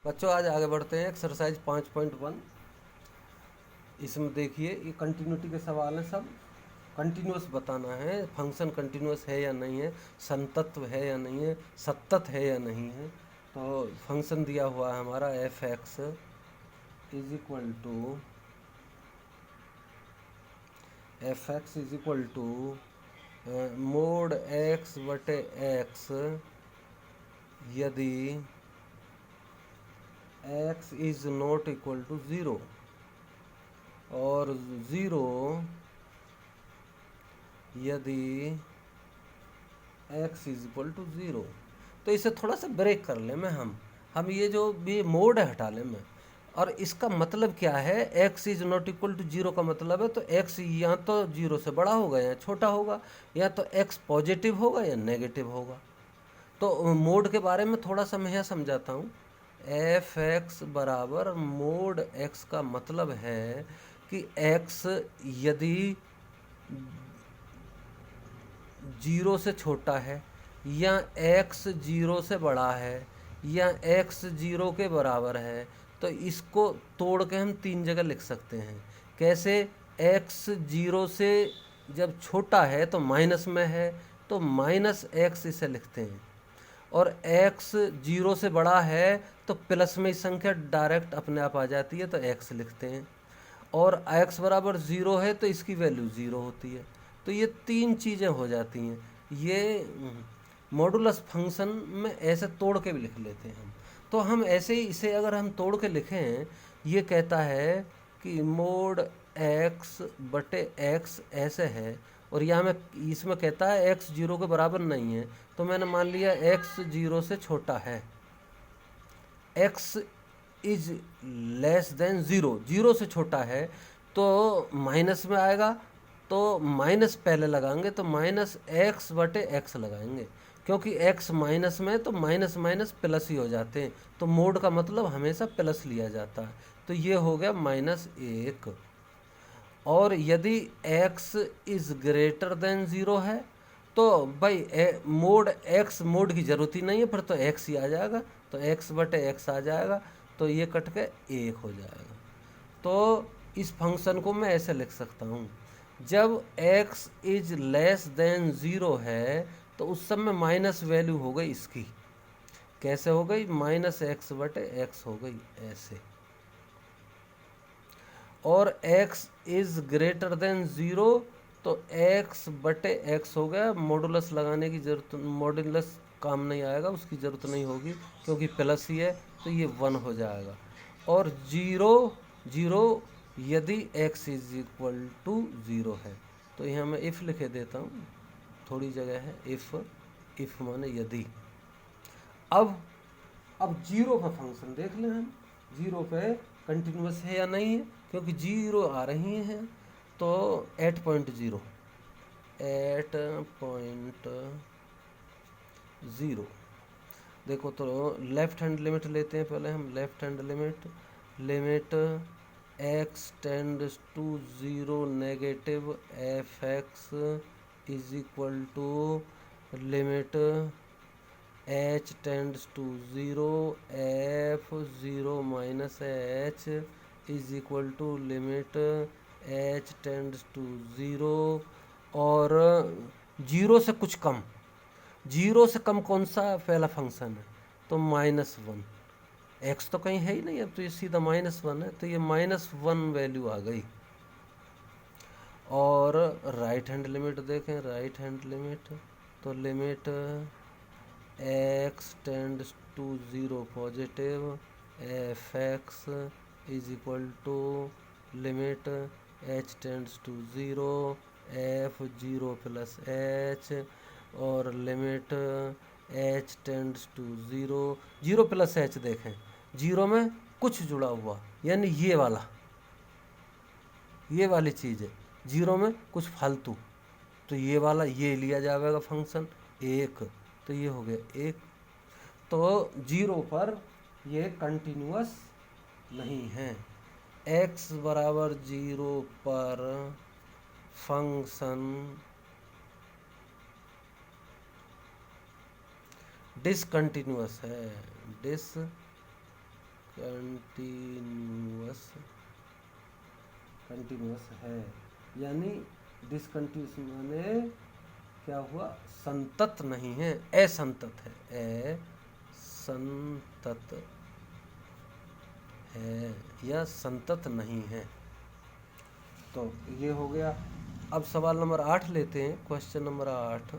बच्चों आज आगे बढ़ते हैं एक्सरसाइज 5.1। इसमें देखिए ये कंटिन्यूटी के सवाल हैं सब। कंटिन्यूअस बताना है, फंक्शन कंटिन्यूअस है या नहीं है, संतत्व है या नहीं है, सतत है या नहीं है। तो फंक्शन दिया हुआ है हमारा f x is equal to mod x बटे एक्स यदि x is not equal to zero और ज़ीरो यदि x is equal to zero. तो इसे थोड़ा सा ब्रेक कर लें मैं हम ये जो भी मोड है हटा लें मैं। और इसका मतलब क्या है, x is not equal to zero का मतलब है तो x या तो ज़ीरो से बड़ा होगा या छोटा होगा, या तो x पॉजिटिव होगा या नेगेटिव होगा। तो मोड के बारे में थोड़ा सा मैं यहाँ समझाता हूँ। एफ एक्स बराबर मोड x का मतलब है कि x यदि जीरो से छोटा है, या x जीरो से बड़ा है, या x जीरो के बराबर है, तो इसको तोड़ के हम तीन जगह लिख सकते हैं। कैसे? x जीरो से जब छोटा है तो माइनस में है, तो माइनस एक्स इसे लिखते हैं। और x जीरो से बड़ा है तो प्लस में संख्या डायरेक्ट अपने आप आ जाती है, तो x लिखते हैं। और x बराबर ज़ीरो है तो इसकी वैल्यू ज़ीरो होती है। तो ये तीन चीज़ें हो जाती हैं। ये मॉडुलस फंक्शन में ऐसे तोड़ के भी लिख लेते हैं हम। तो हम ऐसे ही इसे अगर हम तोड़ के लिखें, ये कहता है कि मोड x बटे x ऐसे है, और यहाँ में इसमें कहता है x जीरो के बराबर नहीं है, तो मैंने मान लिया x जीरो से छोटा है, x is less than zero, zero से छोटा है तो माइनस में आएगा, तो माइनस पहले लगाएंगे तो माइनस एक्स बटे एक्स लगाएंगे, क्योंकि x माइनस में तो माइनस माइनस प्लस ही हो जाते हैं, तो मोड का मतलब हमेशा प्लस लिया जाता है। तो ये हो गया माइनस एक। और यदि x is greater than zero है तो भाई मोड x मोड की ज़रूरत ही नहीं है, फिर तो x ही आ जाएगा, तो x बटे x आ जाएगा, तो ये कट के एक हो जाएगा। तो इस फंक्शन को मैं ऐसे लिख सकता हूँ, जब x is less than zero है तो उस समय माइनस वैल्यू हो गई इसकी। कैसे हो गई? माइनस एक्स बटे एक्स हो गई ऐसे। और x is greater than zero तो x बटे x हो गया। मॉडुलस लगाने की जरूरत, मॉडुलस काम नहीं आएगा, उसकी ज़रूरत नहीं होगी क्योंकि प्लस ही है, तो ये वन हो जाएगा। और जीरो जीरो यदि x is equal to zero है, तो यहाँ मैं इफ़ लिखे देता हूँ, थोड़ी जगह है इफ़ माने यदि। अब जीरो का फंक्शन देख लें हम, जीरो पे कंटिन्यूस है या नहीं है, क्योंकि जीरो आ रही हैं। तो 8.0 देखो, तो लेफ्ट हैंड लिमिट लेते हैं पहले हम। Left hand limit x tends to zero negative f x is equal to limit h tends to zero f zero minus h is equal to limit h tends to zero. और zero से कुछ कम, zero से कम कौन सा पहला function है? तो minus one. X तो कहीं है ही नहीं, अब तो ये सीधा माइनस वन है, तो ये माइनस वन वैल्यू आ गई। और राइट हैंड लिमिट देखें, राइट हैंड लिमिट, तो limit x tends to zero positive f x is equal to limit h tends to zero f zero plus h, और limit h tends to zero, zero plus h देखें, zero में कुछ जुड़ा हुआ, यानी ये वाली चीज़ है, जीरो में कुछ फालतू, तो ये वाला ये लिया जाएगा फंक्शन एक, तो ये हो गया एक। तो जीरो पर ये कंटिन्यूअस नहीं है। x बराबर जीरो पर फंक्शन डिसकंटिन्यूअस है, कंटिन्यूअस है, यानी डिसकंटिन्यूअस माने क्या हुआ, संतत नहीं है, असंतत है, असंतत है या संतत नहीं है। तो ये हो गया। अब सवाल नंबर 8 लेते हैं, क्वेश्चन नंबर 8।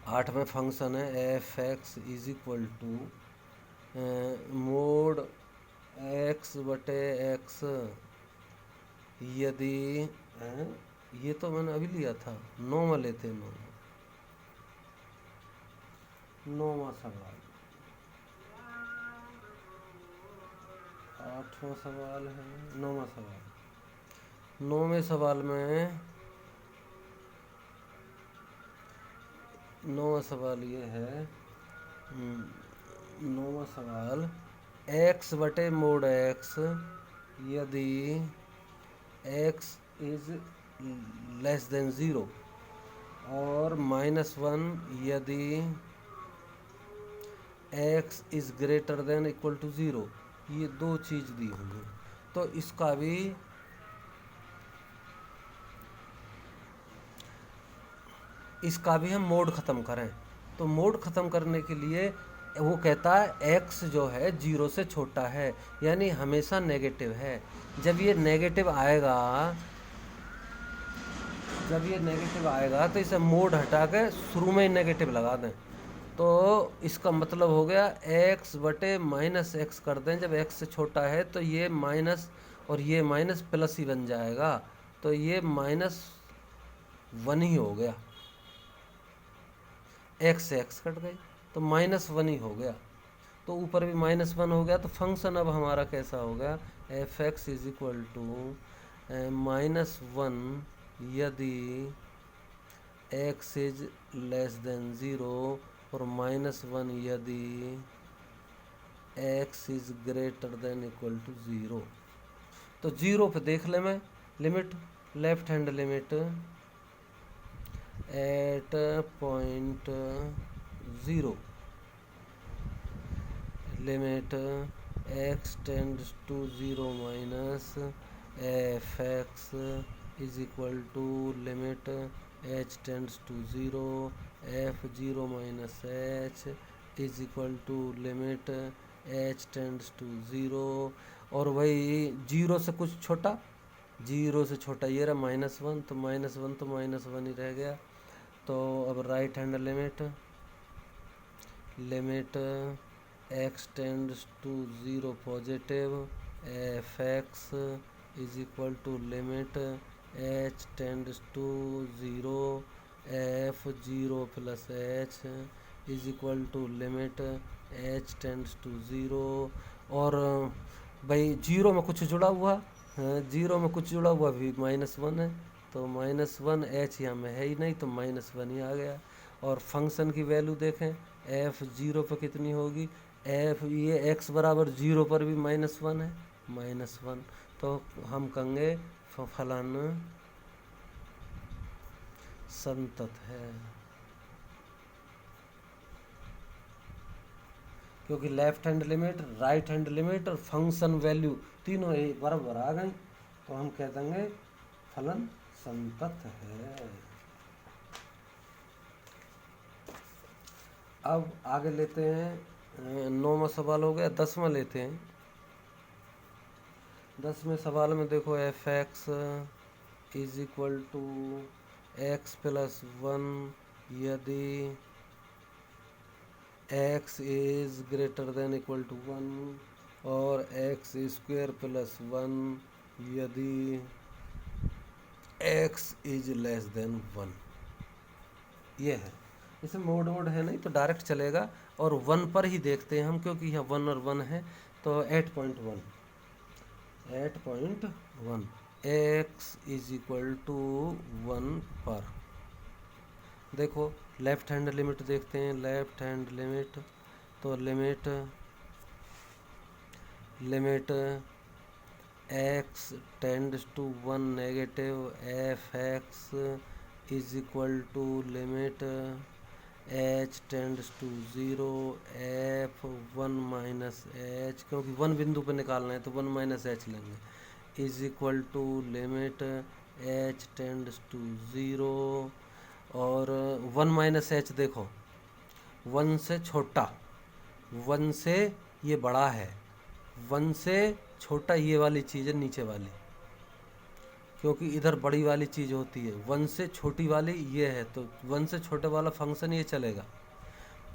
8 में फंक्शन है f x is equal to mod x बटे एक्स, यदि ये तो मैंने अभी लिया था, 9 में लेते हैं, 9वां सवाल। 8वां सवाल है, 9वां सवाल। 9वें सवाल में 9वां सवाल ये है, 9वां सवाल एक्स बटे मोड एक्स यदि एक्स इज लेस देन 0 और -1 यदि x is greater than equal to 0, ये दो चीज़ दी होंगी। तो इसका भी हम मोड ख़त्म करें, तो मोड ख़त्म करने के लिए वो कहता है x जो है 0 से छोटा है, यानी हमेशा नेगेटिव है। जब ये नेगेटिव आएगा तो इसे मोड हटा के शुरू में ही नेगेटिव लगा दें, तो इसका मतलब हो गया x बटे -x कर दें। जब x से छोटा है तो ये माइनस और ये माइनस प्लस ही बन जाएगा, तो ये -1 ही हो गया, x से x कट गई तो -1 ही हो गया, तो ऊपर भी -1 हो गया। तो फंक्शन अब हमारा कैसा हो गया, f x is equal to -1 यदि x इज लेस देन 0 और -1 यदि x is greater than equal to 0। तो 0 पे देख ले मैं limit, left hand limit at point 0 limit x tends to 0 minus f x is equal to limit h tends to 0 f 0 minus h is equal to limit h tends to 0, और वही 0 से कुछ छोटा, 0 से छोटा ये रहा -1, तो -1 तो -1 ही रह गया। तो अब right hand limit x tends to 0 positive f x is equal to limit h tends to 0 f 0 plus h is equal to limit h tends to 0। और भाई 0 में कुछ जुड़ा हुआ, 0 में कुछ जुड़ा हुआ भी -1 है, तो -1 h यहाँ में है ही नहीं, तो -1 ही आ गया। और फंक्शन की वैल्यू देखें, f 0 पर कितनी होगी, f ये x बराबर 0 पर भी -1 है, -1, तो हम कहेंगे फलन संतत है, क्योंकि left hand limit, right hand limit और फंक्शन वैल्यू तीनों एक बराबर आ गई, तो हम कह देंगे फलन संतत है। अब आगे लेते हैं, 9वां सवाल हो गया, 10वां लेते हैं। 10वें सवाल में देखो f x is equal to x plus 1 यदि x is greater than equal to 1 और x स्क्वायर प्लस 1 यदि x इज लेस देन 1। ये है, इसमें मोड है नहीं तो डायरेक्ट चलेगा, और 1 पर ही देखते हैं हम, क्योंकि यहाँ 1 और 1 है, तो 8.1 x इज इक्वल टू 1 पर देखो लेफ्ट हैंड लिमिट देखते हैं, लेफ्ट हैंड लिमिट, तो limit x tends to 1 negative f x is equal to limit h tends to zero, f one minus h, क्योंकि वन बिंदु पे निकालना है तो वन माइनस एच लेंगे, is equal to limit h tends to zero. और one minus h देखो, one से छोटा, वन से ये बड़ा है, वन से छोटा ये वाली चीज़ है नीचे वाली, क्योंकि इधर बड़ी वाली चीज़ होती है, वन से छोटी वाली ये है, तो वन से छोटे वाला फंक्शन ये चलेगा।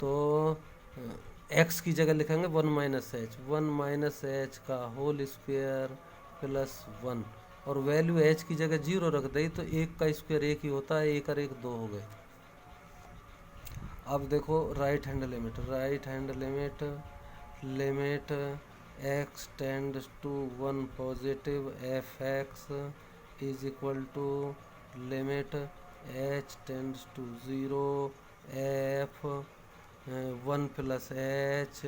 तो एक्स की जगह लिखेंगे one minus H, one minus H का होल स्क्वायर प्लस वन, और वैल्यू एच की जगह जीरो रख दी तो एक का स्क्वायर एक ही होता है, एक और एक दो हो गए। अब देखो right hand limit, right hand limit, limit x tends to one positive f x is equal to limit h tends to zero f one plus h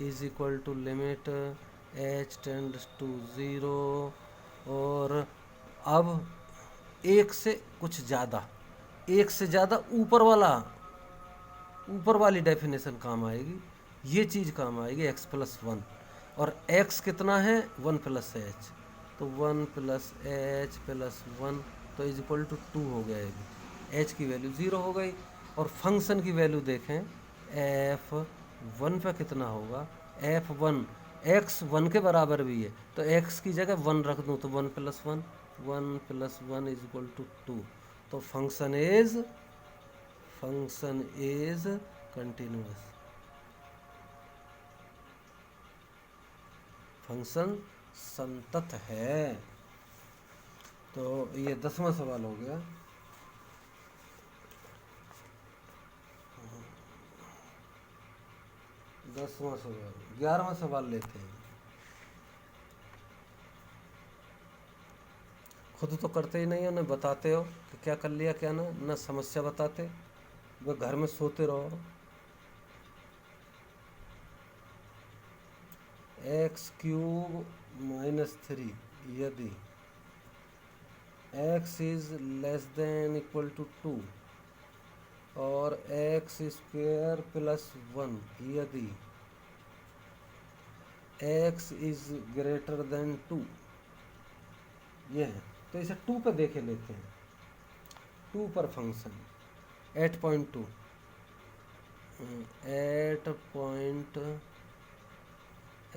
is equal to limit h tends to zero. और अब एक से कुछ ज़्यादा, एक से ज़्यादा ऊपर वाली डेफिनेशन काम आएगी, ये चीज़ काम आएगी एक्स प्लस वन, और एक्स कितना है वन प्लस एच, तो one plus H plus one तो इज इक्वल टू टू हो गया, एच की वैल्यू ज़ीरो हो गई। और फंक्शन की वैल्यू देखें, एफ वन पे कितना होगा, एफ वन, एक्स वन के बराबर भी है तो एक्स की जगह वन रख दूँ तो one plus one, one plus one is equal to two. तो फंक्शन इज कंटिन्यूअस, फंक्शन संतत है। तो ये 10वां सवाल हो गया। 10वां सवाल, 11वां सवाल लेते हैं। खुद तो करते ही नहीं हो, न बताते हो कि क्या कर लिया क्या ना, न समस्या बताते, वो घर में सोते रहो। एक्स क्यूब माइनस थ्री यदि x is less than equal to two, और एक्स स्क्वेयर प्लस वन यदि x is greater than two, ये है। तो इसे टू पे देखे लेते हैं, टू पर function 8.2, 8 point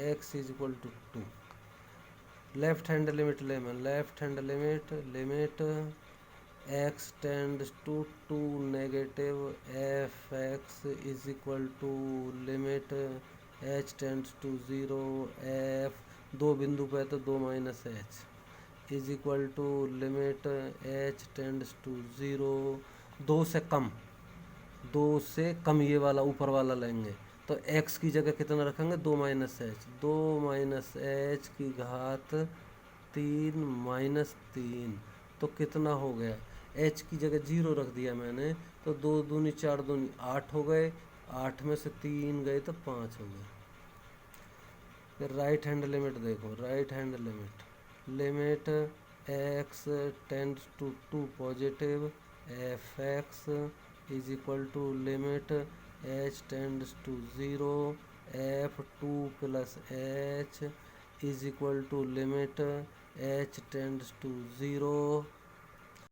x is equal to two. Left hand limit ले मैं, left hand limit, limit x tends to two negative f x is equal to limit h tends to zero f, दो बिंदु पे तो दो minus h is equal to limit h tends to zero, दो से कम, दो से कम ये वाला ऊपर वाला लेंगे तो x की जगह कितना रखेंगे, दो माइनस एच, दो माइनस एच की घात तीन माइनस तीन, तो कितना हो गया, h की जगह जीरो रख दिया मैंने, तो दो दूनी चार दूनी आठ हो गए, आठ में से तीन गए तो पाँच हो गए। फिर राइट हैंड लिमिट देखो, right hand limit, limit x tends to two positive f x is equal to limit h tends to zero f two plus h is equal to limit h tends to zero